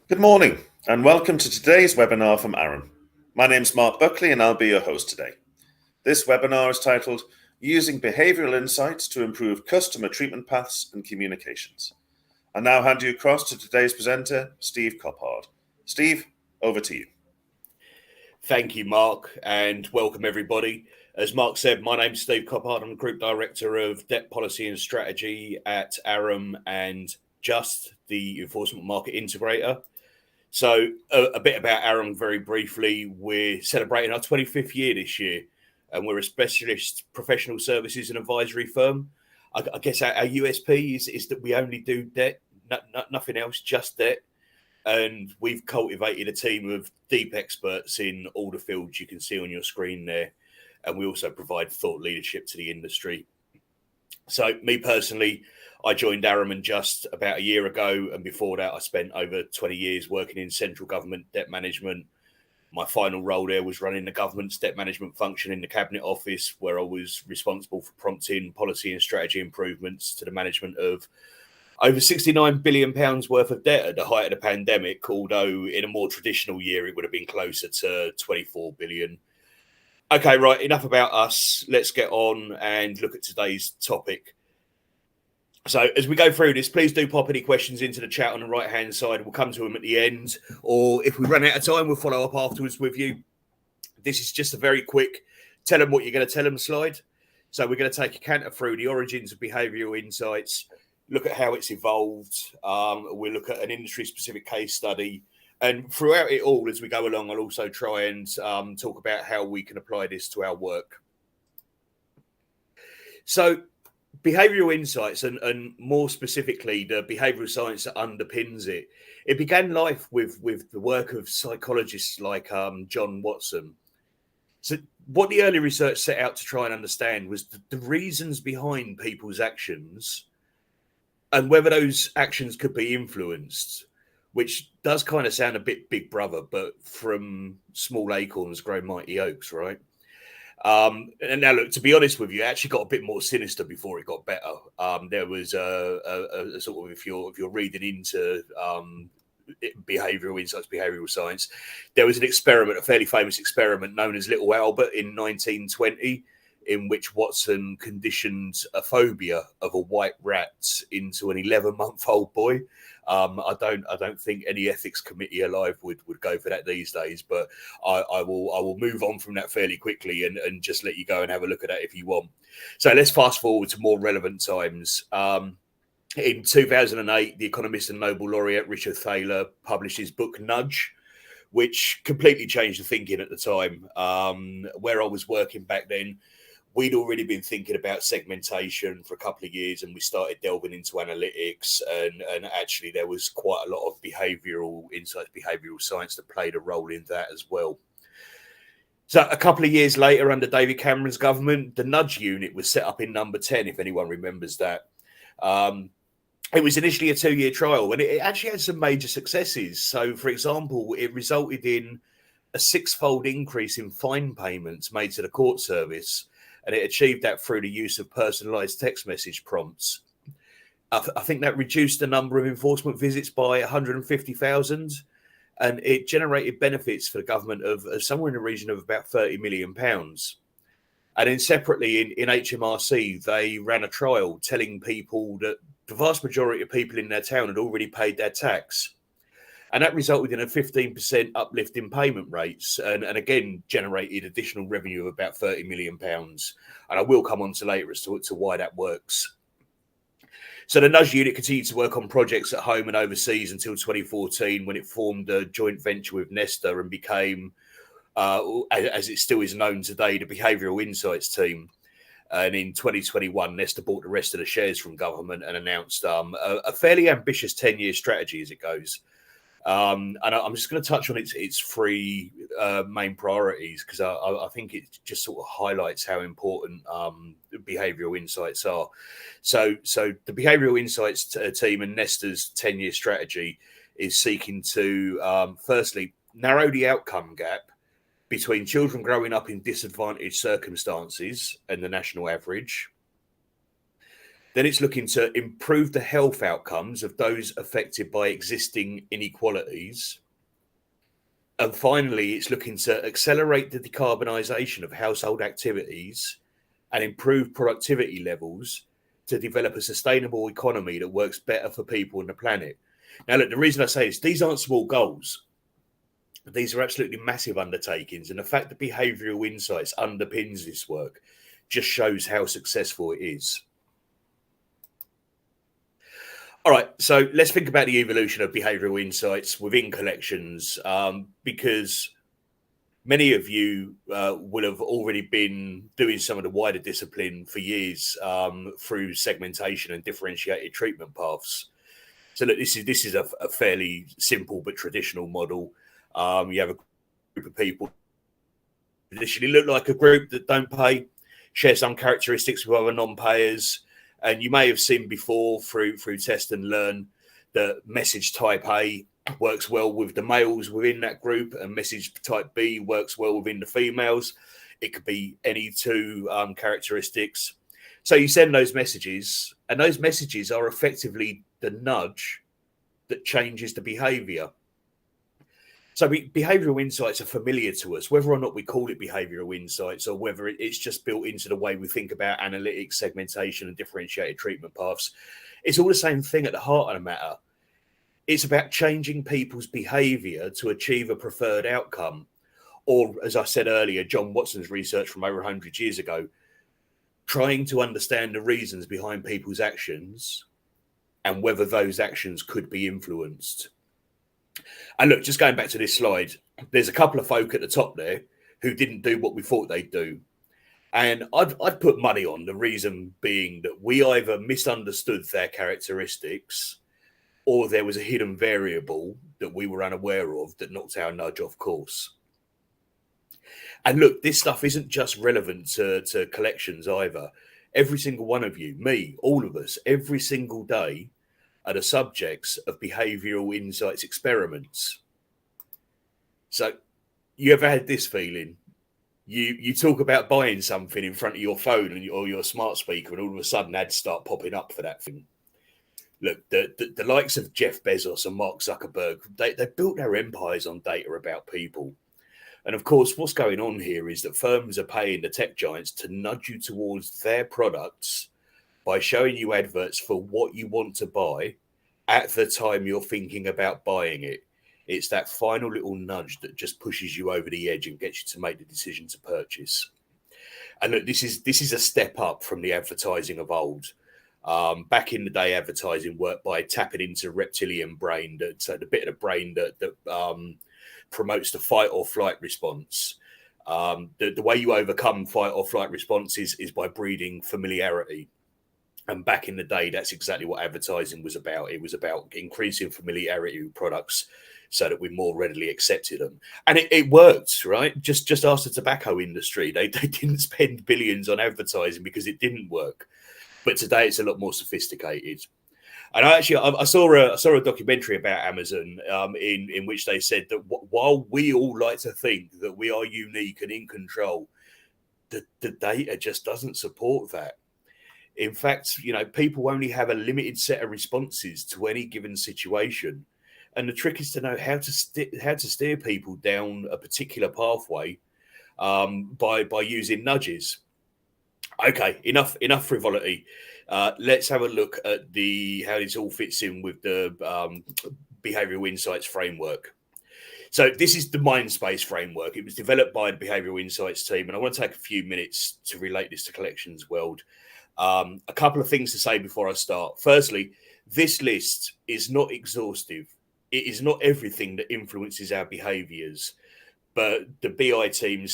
Good morning and welcome to today's webinar from Arum. My name's Mark Buckley and I'll be your host today. This webinar is titled Using Behavioural Insights to Improve Customer Treatment Paths and Communications. I'll now hand you across to today's presenter, Steve Coppard. Steve, over to you. Thank you, Mark, and welcome everybody. As Mark said, my name's Steve Coppard. I'm Group Director of Debt Policy and Strategy at Arum and Just, the Enforcement Market Integrator. So a bit about Arum very briefly. We're celebrating our 25th year this year, and we're a specialist professional services and advisory firm. I guess our USP is that we only do debt, nothing else, just debt. And we've cultivated a team of deep experts in all the fields you can see on your screen there. And we also provide thought leadership to the industry. So me personally, I joined Arum just about a year ago. And before that, I spent over 20 years working in central government debt management. My final role there was running the government's debt management function in the Cabinet Office, where I was responsible for prompting policy and strategy improvements to the management of over £69 billion worth of debt at the height of the pandemic, although in a more traditional year, it would have been closer to 24 billion. Okay, right, enough about us. Let's get on and look at today's topic. So as we go through this, please do pop any questions into the chat on the right-hand side. We'll come to them at the end. Or if we run out of time, we'll follow up afterwards with you. This is just a very quick tell them what you're going to tell them slide. So we're going to take a canter through the origins of behavioural insights, look at how it's evolved. We'll look at an industry-specific case study. And throughout it all, as we go along, I'll also try and talk about how we can apply this to our work. So behavioural insights, and more specifically, the behavioural science that underpins it, it began life with the work of psychologists like John Watson. So what the early research set out to try and understand was the reasons behind people's actions and whether those actions could be influenced, which does kind of sound a bit Big Brother, but from small acorns grow mighty oaks, right? And now, look, to be honest with you, it actually got a bit more sinister before it got better. There was a sort of, if you're reading into behavioural insights, behavioural science, there was an experiment, a fairly famous experiment known as Little Albert in 1920, in which Watson conditioned a phobia of a white rat into an 11-month-old boy. I don't think any ethics committee alive would go for that these days, but I will move on from that fairly quickly and just let you go and have a look at that if you want. So let's fast forward to more relevant times. In 2008, the economist and Nobel laureate Richard Thaler published his book Nudge, which completely changed the thinking at the time. Where I was working back then, we'd already been thinking about segmentation for a couple of years, and we started delving into analytics, and actually there was quite a lot of behavioural insights, behavioural science that played a role in that as well. So a couple of years later, under David Cameron's government, the Nudge Unit was set up in Number 10, if anyone remembers that. It was initially a 2-year trial, and it actually had some major successes. So, for example, it resulted in a 6-fold increase in fine payments made to the court service, and it achieved that through the use of personalised text message prompts. I think that reduced the number of enforcement visits by 150,000, and it generated benefits for the government of somewhere in the region of about £30 million. And then separately in HMRC, they ran a trial telling people that the vast majority of people in their town had already paid their tax. And that resulted in a 15% uplift in payment rates and again, generated additional revenue of about £30 million. And I will come on to later as to why that works. So the Nudge Unit continued to work on projects at home and overseas until 2014, when it formed a joint venture with Nesta and became, as it still is known today, the Behavioural Insights team. And in 2021, Nesta bought the rest of the shares from government and announced a fairly ambitious 10-year strategy as it goes. And I'm just going to touch on its three main priorities, because I think it just sort of highlights how important behavioural insights are. So the Behavioural Insights team and Nesta's 10-year strategy is seeking to, firstly, narrow the outcome gap between children growing up in disadvantaged circumstances and the national average. Then it's looking to improve the health outcomes of those affected by existing inequalities. And finally, it's looking to accelerate the decarbonisation of household activities and improve productivity levels to develop a sustainable economy that works better for people and the planet. Now, look, the reason I say this, these aren't small goals. These are absolutely massive undertakings. And the fact that behavioural insights underpins this work just shows how successful it is. All right, so let's think about the evolution of behavioural insights within collections, because many of you will have already been doing some of the wider discipline for years through segmentation and differentiated treatment paths. So look, this is a fairly simple but traditional model. You have a group of people traditionally look like a group that don't pay, share some characteristics with other non-payers. And you may have seen before through test and learn that message type A works well with the males within that group, and message type B works well within the females. It could be any two characteristics. So you send those messages, and those messages are effectively the nudge that changes the behaviour. So behavioural insights are familiar to us, whether or not we call it behavioural insights or whether it's just built into the way we think about analytics, segmentation and differentiated treatment paths. It's all the same thing at the heart of the matter. It's about changing people's behaviour to achieve a preferred outcome. Or, as I said earlier, John Watson's research from over 100 years ago, trying to understand the reasons behind people's actions and whether those actions could be influenced. And look, just going back to this slide, there's a couple of folk at the top there who didn't do what we thought they'd do. And I'd put money on the reason being that we either misunderstood their characteristics or there was a hidden variable that we were unaware of that knocked our nudge off course. And look, this stuff isn't just relevant to collections either. Every single one of you, me, all of us, every single day are the subjects of behavioural insights experiments. So you ever had this feeling? You talk about buying something in front of your phone or your smart speaker, and all of a sudden ads start popping up for that thing. Look, the likes of Jeff Bezos and Mark Zuckerberg, they built their empires on data about people. And of course, what's going on here is that firms are paying the tech giants to nudge you towards their products by showing you adverts for what you want to buy at the time you're thinking about buying it. It's that final little nudge that just pushes you over the edge and gets you to make the decision to purchase. And look, this is a step up from the advertising of old. Back in the day, advertising worked by tapping into reptilian brain, so the bit of the brain that promotes the fight or flight response. The way you overcome fight or flight responses is by breeding familiarity. And back in the day, that's exactly what advertising was about. It was about increasing familiarity with products so that we more readily accepted them. And it worked, right? Just ask the tobacco industry. They didn't spend billions on advertising because it didn't work. But today it's a lot more sophisticated. And I saw a documentary about Amazon in which they said that while we all like to think that we are unique and in control, the data just doesn't support that. In fact, people only have a limited set of responses to any given situation. And the trick is to know how to steer people down a particular pathway by using nudges. Okay, enough frivolity. Let's have a look at how this all fits in with the behavioural insights framework. So this is the Mindspace framework. It was developed by the behavioural insights team, and I want to take a few minutes to relate this to collections world. A couple of things to say before I start. Firstly, this list is not exhaustive. It is not everything that influences our behaviours, but the BI team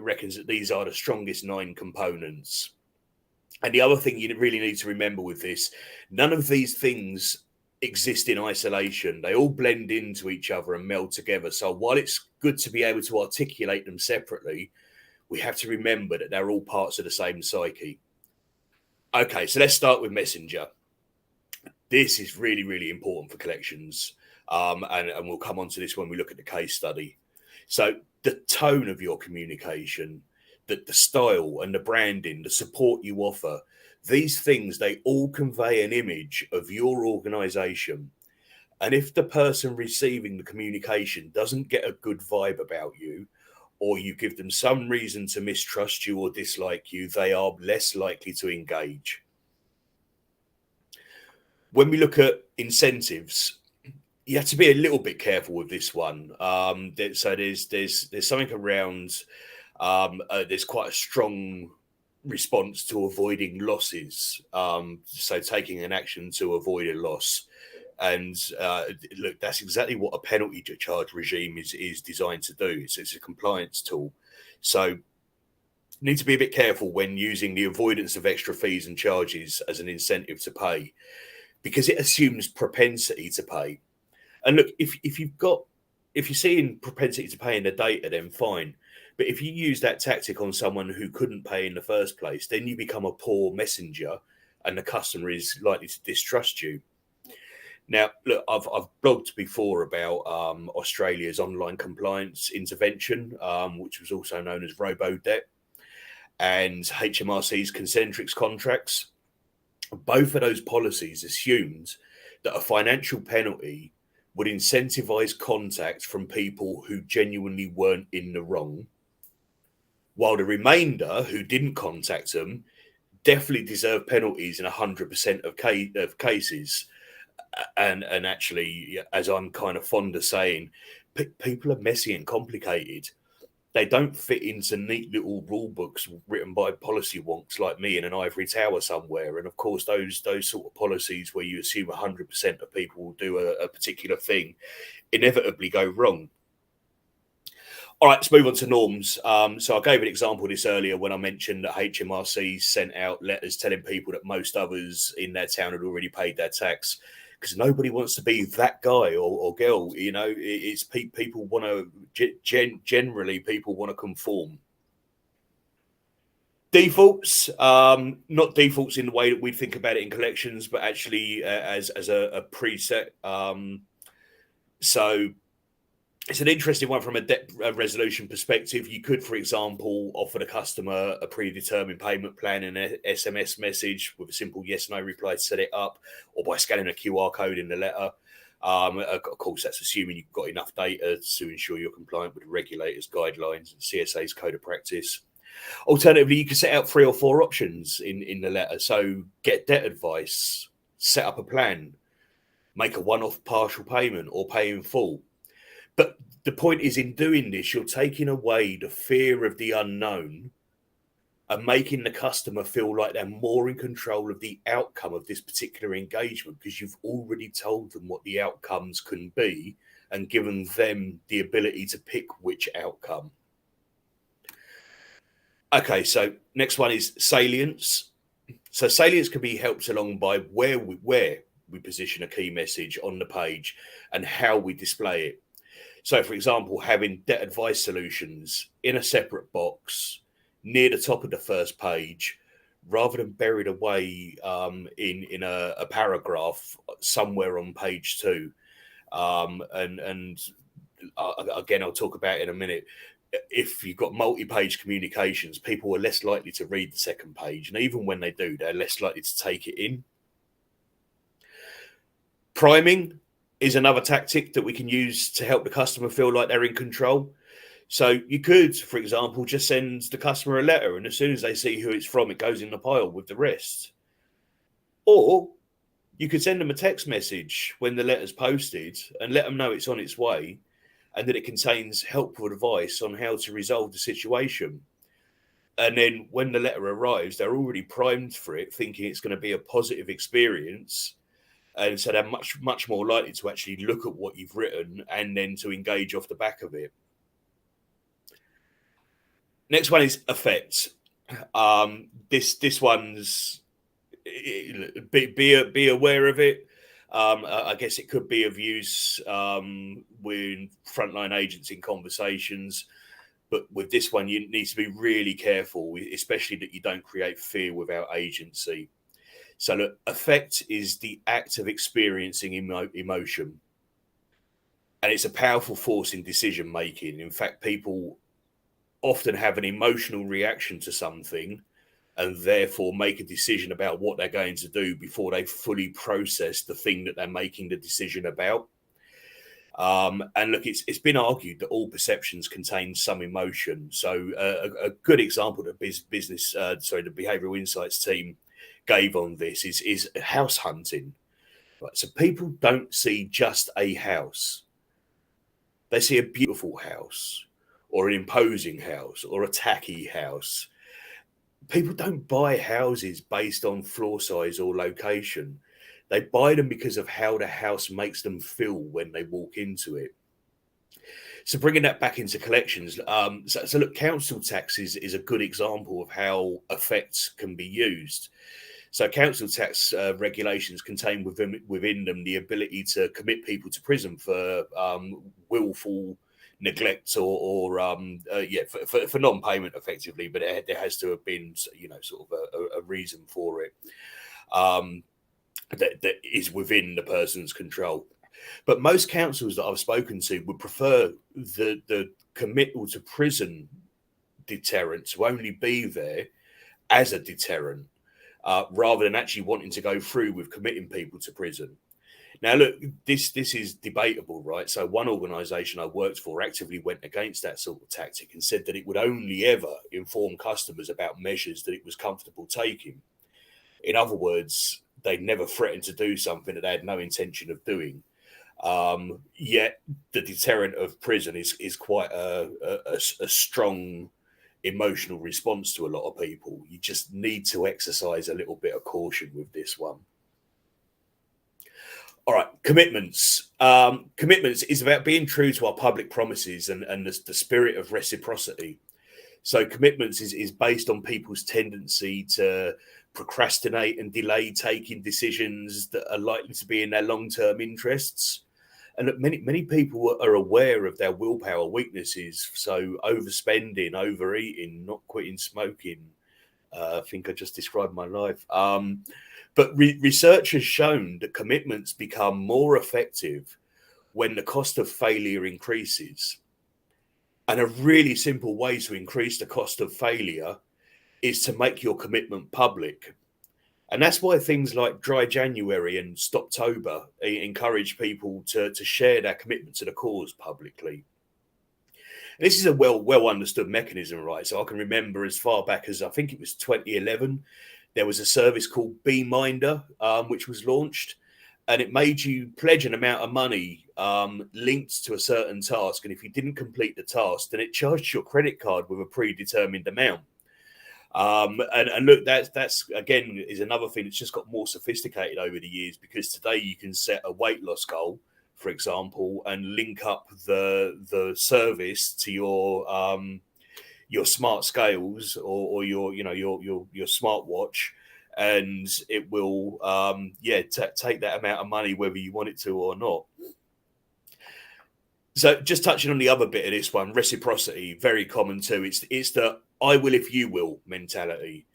reckons that these are the strongest 9 components. And the other thing you really need to remember with this, none of these things exist in isolation. They all blend into each other and meld together. So while it's good to be able to articulate them separately, we have to remember that they're all parts of the same psyche. Okay, so let's start with Messenger. This is really, really important for collections. And we'll come on to this when we look at the case study. So the tone of your communication, the style and the branding, the support you offer, These things, they all convey an image of your organization. And if the person receiving the communication doesn't get a good vibe about you, or you give them some reason to mistrust you or dislike you, they are less likely to engage. When we look at incentives, you have to be a little bit careful with this one. So there's something around. There's quite a strong response to avoiding losses. So taking an action to avoid a loss. And look, that's exactly what a penalty charge regime is designed to do. It's a compliance tool. So you need to be a bit careful when using the avoidance of extra fees and charges as an incentive to pay, because it assumes propensity to pay. And look, if you're seeing propensity to pay in the data, then fine. But if you use that tactic on someone who couldn't pay in the first place, then you become a poor messenger, and the customer is likely to distrust you. Now, look, I've blogged before about Australia's online compliance intervention, which was also known as robo-debt, and HMRC's concentrics contracts. Both of those policies assumed that a financial penalty would incentivize contact from people who genuinely weren't in the wrong, while the remainder who didn't contact them definitely deserve penalties in 100% of cases. And actually, as I'm kind of fond of saying, people are messy and complicated. They don't fit into neat little rule books written by policy wonks like me in an ivory tower somewhere. And of course, those sort of policies where you assume 100% of people will do a particular thing inevitably go wrong. All right, let's move on to norms. So I gave an example of this earlier when I mentioned that HMRC sent out letters telling people that most others in their town had already paid their tax, because nobody wants to be that guy or girl. You know, it's people want to generally people want to conform. Defaults, not defaults in the way that we think about it in collections, but actually as a preset. So it's an interesting one from a debt resolution perspective. You could, for example, offer the customer a predetermined payment plan in an SMS message with a simple yes/no reply to set it up, or by scanning a QR code in the letter. Of course, that's assuming you've got enough data to ensure you're compliant with the regulators' guidelines and CSA's code of practice. Alternatively, you can set out 3 or 4 options in the letter. So get debt advice, set up a plan, make a one-off partial payment, or pay in full. But the point is, in doing this, you're taking away the fear of the unknown and making the customer feel like they're more in control of the outcome of this particular engagement, because you've already told them what the outcomes can be and given them the ability to pick which outcome. Okay, so next one is salience. So salience can be helped along by where we position a key message on the page and how we display it. So, for example, having debt advice solutions in a separate box near the top of the first page, rather than buried away in a paragraph somewhere on page 2. And again, I'll talk about it in a minute. If you've got multi-page communications, people are less likely to read the second page. And even when they do, they're less likely to take it in. Priming is another tactic that we can use to help the customer feel like they're in control. So you could, for example, just send the customer a letter, and as soon as they see who it's from, it goes in the pile with the rest. Or you could send them a text message when the letter's posted and let them know it's on its way and that it contains helpful advice on how to resolve the situation. And then when the letter arrives, they're already primed for it, thinking it's going to be a positive experience. And so they're much more likely to actually look at what you've written and then to engage off the back of it. Next one is effect. This one's be aware of it. I guess it could be of use with frontline agents in conversations, but with this one, you need to be really careful, especially that you don't create fear without agency. So look, affect is the act of experiencing emotion. And it's a powerful force in decision making. In fact, people often have an emotional reaction to something and therefore make a decision about what they're going to do before they fully process the thing that they're making the decision about. And look, it's been argued that all perceptions contain some emotion. So a good example that the Behavioural Insights team gave on this is house hunting. Right, so people don't see just a house; they see a beautiful house, or an imposing house, or a tacky house. People don't buy houses based on floor size or location. They buy them because of how the house makes them feel when they walk into it. So bringing that back into collections, so look, council tax is a good example of how effects can be used. So council tax regulations contain within them the ability to commit people to prison for willful neglect for non-payment effectively, but there has to have been sort of a reason for it. That is within the person's control. But most councils that I've spoken to would prefer the committal to prison deterrent to only be there as a deterrent, rather than actually wanting to go through with committing people to prison. Now, look, this is debatable, right? So one organisation I worked for actively went against that sort of tactic and said that it would only ever inform customers about measures that it was comfortable taking. In other words, they never threatened to do something that they had no intention of doing. Yet the deterrent of prison is quite a strong emotional response to a lot of people. You just need to exercise a little bit of caution with this one. All right, commitments. Commitments is about being true to our public promises and the spirit of reciprocity. So commitments is based on people's tendency to procrastinate and delay taking decisions that are likely to be in their long-term interests. And look, many people are aware of their willpower weaknesses. So overspending, overeating, not quitting smoking. I think I just described my life. But research has shown that commitments become more effective when the cost of failure increases. And a really simple way to increase the cost of failure is to make your commitment public. And that's why things like Dry January and Stoptober encourage people to share their commitment to the cause publicly. And this is a well understood mechanism, right? So I can remember as far back as I think it was 2011, there was a service called BeMinder, which was launched, and it made you pledge an amount of money linked to a certain task. And if you didn't complete the task, then it charged your credit card with a predetermined amount. And look, that's again is another thing that's just got more sophisticated over the years, because today you can set a weight loss goal, for example, and link up the service to your smart scales or your smartwatch, and it will take that amount of money whether you want it to or not. So just touching on the other bit of this one, reciprocity, very common too. It's the I will if you will mentality.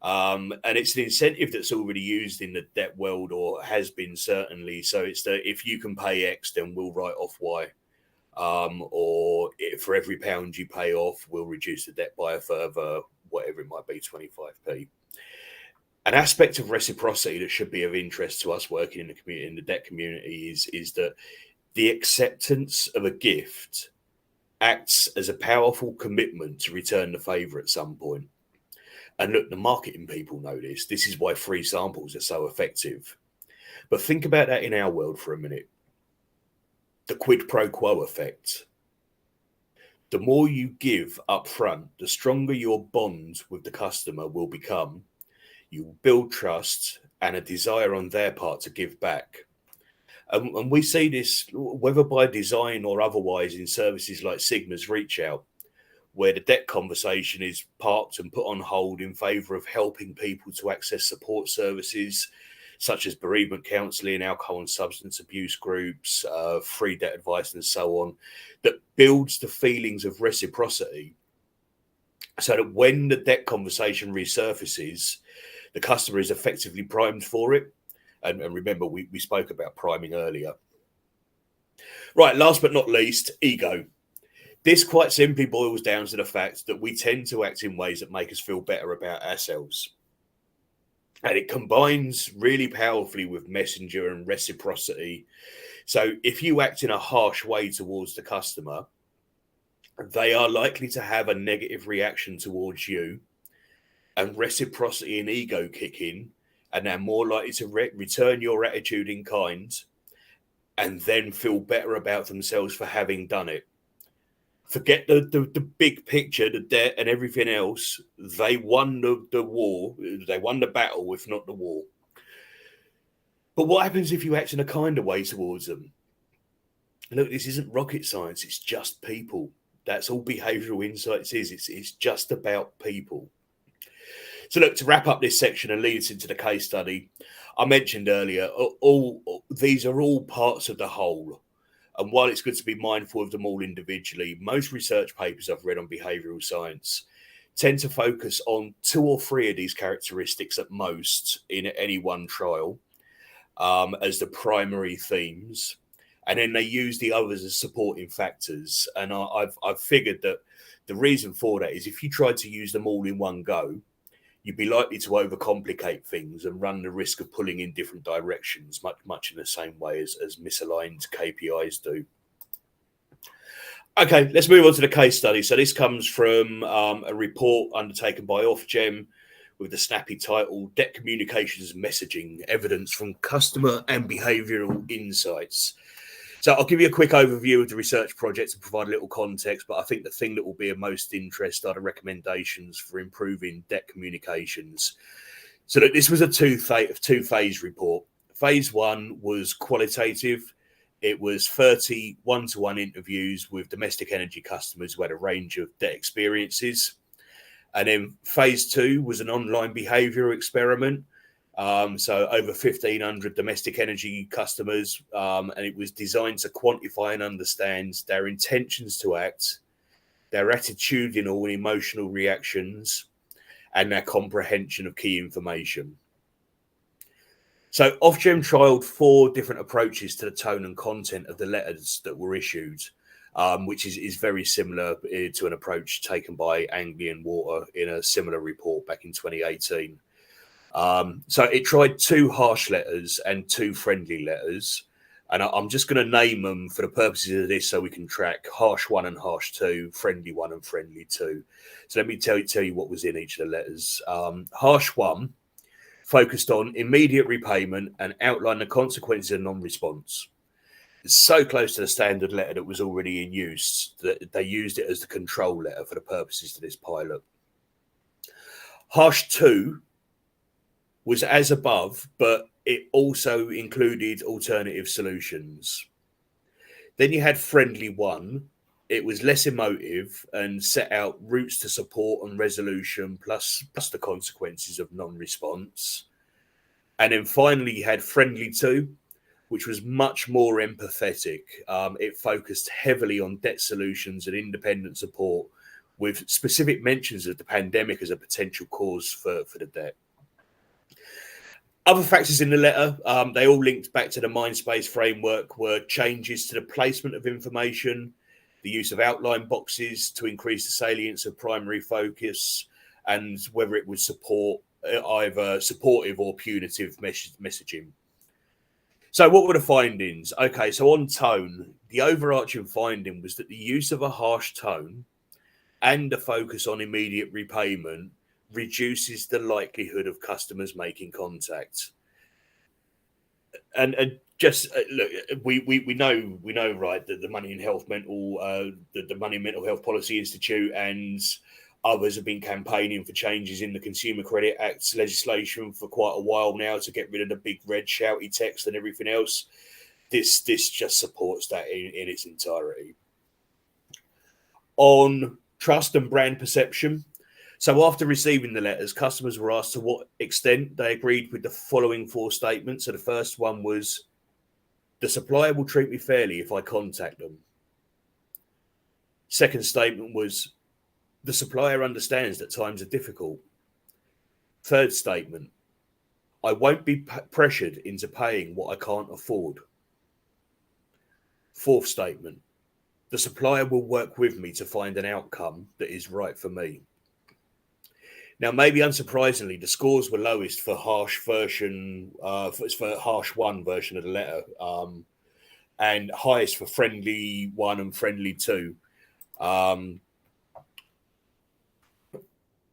And it's an incentive that's already used in the debt world, or has been certainly. So it's that if you can pay X, then we'll write off Y. Or for every pound you pay off, we'll reduce the debt by a further, whatever it might be, 25p. An aspect of reciprocity that should be of interest to us working in the community, in the debt community, is that the acceptance of a gift acts as a powerful commitment to return the favour at some point. And look, the marketing people know this. This is why free samples are so effective. But think about that in our world for a minute. The quid pro quo effect. The more you give up front, the stronger your bond with the customer will become. You will build trust and a desire on their part to give back. And we see this, whether by design or otherwise, in services like Sigma's Reach Out, where the debt conversation is parked and put on hold in favour of helping people to access support services such as bereavement counselling, alcohol and substance abuse groups, free debt advice and so on, that builds the feelings of reciprocity, so that when the debt conversation resurfaces, the customer is effectively primed for it. And remember, we spoke about priming earlier. Right, last but not least, ego. This quite simply boils down to the fact that we tend to act in ways that make us feel better about ourselves. And it combines really powerfully with messenger and reciprocity. So if you act in a harsh way towards the customer, they are likely to have a negative reaction towards you, and reciprocity and ego kick in, and they're more likely to return your attitude in kind and then feel better about themselves for having done it. Forget the big picture, the debt and everything else. They won the war. They won the battle, if not the war. But what happens if you act in a kinder way towards them? Look, this isn't rocket science. It's just people. That's all behavioural insights is. It's just about people. So look, to wrap up this section and lead us into the case study, I mentioned earlier, all these are all parts of the whole. And while it's good to be mindful of them all individually, most research papers I've read on behavioural science tend to focus on 2 or 3 of these characteristics at most in any one trial as the primary themes. And then they use the others as supporting factors. And I've figured that the reason for that is if you tried to use them all in one go, you'd be likely to overcomplicate things and run the risk of pulling in different directions, much in the same way as misaligned KPIs do. Okay, let's move on to the case study. So this comes from a report undertaken by Ofgem with the snappy title, Debt Communications Messaging, Evidence from Customer and Behavioural Insights. So I'll give you a quick overview of the research project to provide a little context, but I think the thing that will be of most interest are the recommendations for improving debt communications. So that this was a two-phase report. Phase 1 was qualitative. It was 30 one-to-one interviews with domestic energy customers who had a range of debt experiences. And then phase 2 was an online behavioural experiment. So over 1,500 domestic energy customers, and it was designed to quantify and understand their intentions to act, their attitudinal and emotional reactions, and their comprehension of key information. So Ofgem trialled 4 different approaches to the tone and content of the letters that were issued, which is very similar to an approach taken by Anglian Water in a similar report back in 2018. So it tried 2 harsh letters and 2 friendly letters. And I'm just going to name them for the purposes of this so we can track harsh 1 and harsh 2, friendly 1 and friendly 2. So let me tell you what was in each of the letters. Harsh 1 focused on immediate repayment and outlined the consequences of non-response. It's so close to the standard letter that was already in use that they used it as the control letter for the purposes of this pilot. Harsh 2 was as above, but it also included alternative solutions. Then you had friendly 1. It was less emotive and set out routes to support and resolution, plus the consequences of non-response. And then finally you had friendly 2, which was much more empathetic. It focused heavily on debt solutions and independent support, with specific mentions of the pandemic as a potential cause for the debt. Other factors in the letter, they all linked back to the Mindspace framework, were changes to the placement of information, the use of outline boxes to increase the salience of primary focus, and whether it would support either supportive or punitive messaging. So what were the findings? Okay, so on tone, the overarching finding was that the use of a harsh tone and the focus on immediate repayment reduces the likelihood of customers making contact. And just look, we know right that the Money and Mental Health Policy Institute and others have been campaigning for changes in the Consumer Credit Act's legislation for quite a while now to get rid of the big red shouty text and everything else. This just supports that in its entirety. On trust and brand perception. So after receiving the letters, customers were asked to what extent they agreed with the following 4 statements. So the first one was, the supplier will treat me fairly if I contact them. Second statement was, the supplier understands that times are difficult. Third statement, I won't be pressured into paying what I can't afford. Fourth statement, The supplier will work with me to find an outcome that is right for me. Now, maybe unsurprisingly, the scores were lowest for harsh version, for harsh 1 version of the letter, and highest for friendly 1 and friendly 2.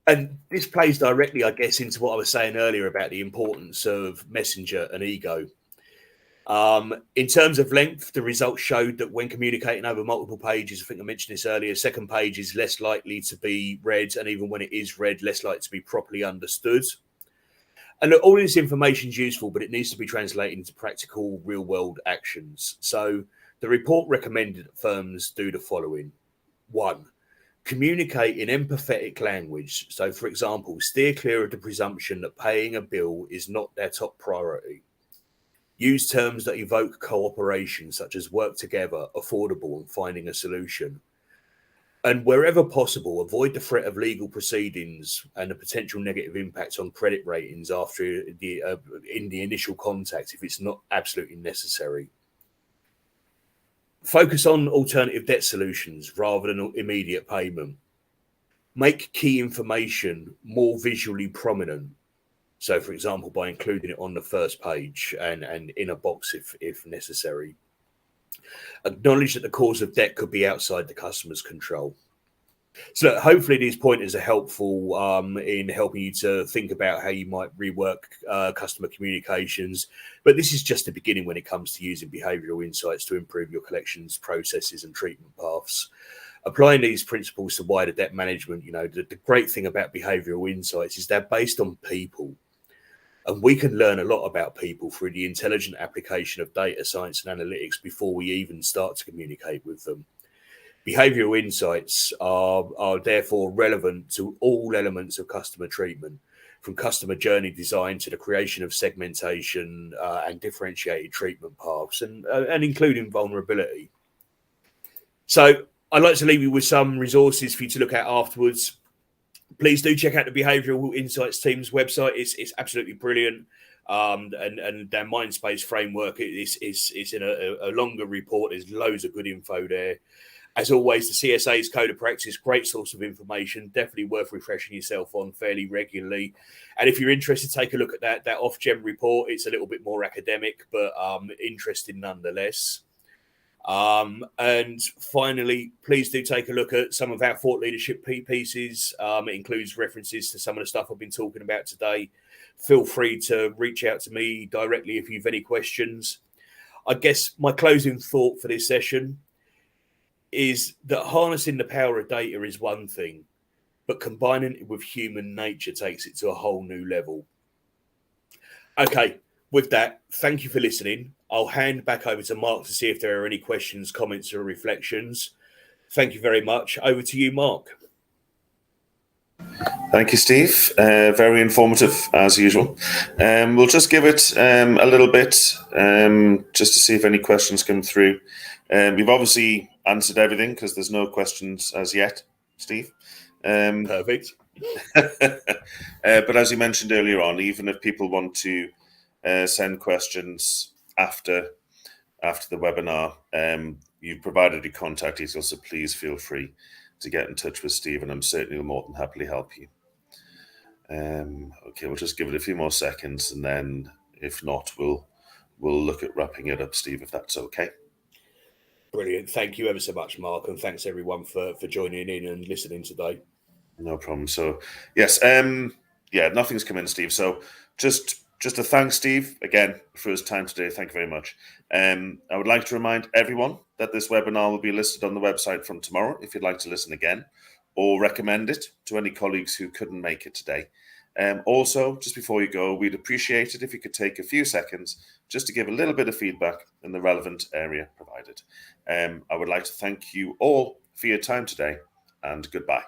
And this plays directly, I guess, into what I was saying earlier about the importance of messenger and ego. In terms of length, the results showed that when communicating over multiple pages, I think I mentioned this earlier, second page is less likely to be read, and even when it is read, less likely to be properly understood. And look, all this information is useful, but it needs to be translated into practical, real-world actions. So the report recommended that firms do the following. 1, communicate in empathetic language. So, for example, steer clear of the presumption that paying a bill is not their top priority. Use terms that evoke cooperation, such as work together, affordable, and finding a solution. And wherever possible, avoid the threat of legal proceedings and the potential negative impact on credit ratings after in the initial contact if it's not absolutely necessary. Focus on alternative debt solutions rather than immediate payment. Make key information more visually prominent. So, for example, by including it on the first page and in a box if necessary. Acknowledge that the cause of debt could be outside the customer's control. So look, hopefully these pointers are helpful in helping you to think about how you might rework customer communications. But this is just the beginning when it comes to using behavioural insights to improve your collections processes and treatment paths. Applying these principles to wider debt management, the great thing about behavioural insights is they're based on people. And we can learn a lot about people through the intelligent application of data science and analytics before we even start to communicate with them. Behavioural insights are therefore relevant to all elements of customer treatment, from customer journey design to the creation of segmentation and differentiated treatment paths, and including vulnerability. So I'd like to leave you with some resources for you to look at afterwards. Please do check out the Behavioural Insights team's website. It's absolutely brilliant. And their Mindspace framework is in a longer report. There's loads of good info there. As always, the CSA's Code of Practice, great source of information, definitely worth refreshing yourself on fairly regularly. And if you're interested, take a look at that Ofgem report. It's a little bit more academic, but interesting nonetheless. And finally, please do take a look at some of our thought leadership pieces. It includes references to some of the stuff I've been talking about today. Feel free to reach out to me directly if you've any questions. I guess my closing thought for this session is that harnessing the power of data is one thing, but combining it with human nature takes it to a whole new level. Okay, with that, thank you for listening. I'll hand back over to Mark to see if there are any questions, comments, or reflections. Thank you very much. Over to you, Mark. Thank you, Steve. Very informative, as usual. We'll just give it a little bit just to see if any questions come through. We've obviously answered everything because there's no questions as yet, Steve. Perfect. But as you mentioned earlier on, even if people want to send questions after the webinar, you've provided your contact details, so please feel free to get in touch with Steve, and I'm certainly more than happily help you. Okay, we'll just give it a few more seconds, and then if not, we'll look at wrapping it up, Steve, if that's okay. Brilliant. Thank you ever so much, Mark, and thanks everyone for joining in and listening today. No problem. So yes, nothing's come in, Steve. So just a thanks, Steve, again for his time today. Thank you very much. I would like to remind everyone that this webinar will be listed on the website from tomorrow if you'd like to listen again, or recommend it to any colleagues who couldn't make it today. Also, just before you go, we'd appreciate it if you could take a few seconds just to give a little bit of feedback in the relevant area provided. I would like to thank you all for your time today, and goodbye.